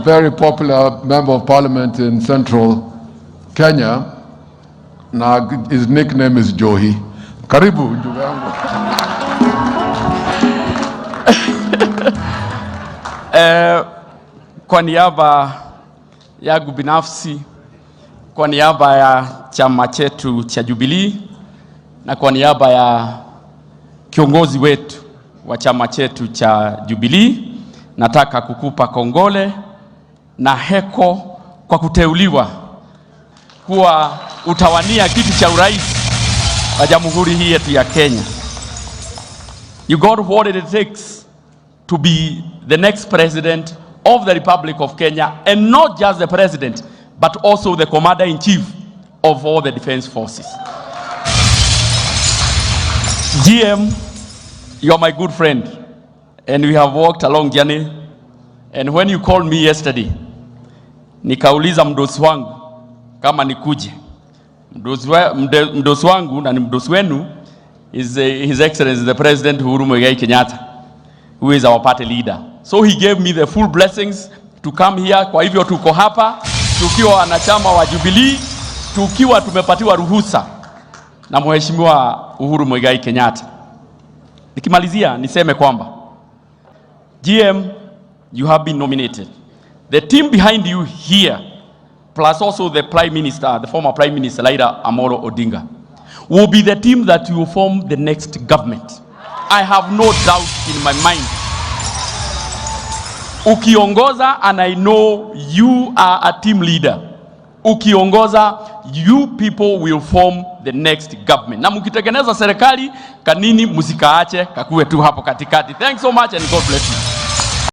very popular member of parliament in central Kenya. Now his nickname is Johi. Karibu ndugu yangu. Kwa niaba yangu binafsi, kwa niaba ya chama chetu cha Jubilee na kwa niaba ya kiongozi wetu wa chama chetu cha Jubilee, nataka kukupa kongole na heko kwa kuteuliwa kuwa utawania kiti cha urais wa jamhuri hii yetu ya Kenya. You got what it takes to be the next president of the Republic of Kenya, and not just the president, but also the commander-in-chief of all the defense forces. GM, you are my good friend, and we have walked a long journey. And when you called me yesterday, nikauliza mdosi wangu kama nikuje. Mdosi wangu na ni mdosi wenu is His Excellency the President Uhuru Muigai Kenyatta, who is our party leader. So he gave me the full blessings to come here. Kwa hivyo tuko hapa tukiwa wanachama wa Jubilee, tukiwa tumepatiwa ruhusa na Mheshimiwa Uhuru Muigai Kenyatta. Nikimalizia niseme kwamba GM, you have been nominated. The team behind you here, plus also the Prime Minister, the former Prime Minister Raila Amolo Odinga, will be the team that will form the next government. I have no doubt in my mind. Ukiongoza, and I know you are a team leader. Ukiongoza, you people will form the next government. Na mkitengeneza serikali, kanini musikaache kakue tu hapo katikati. Thanks so much and God bless you.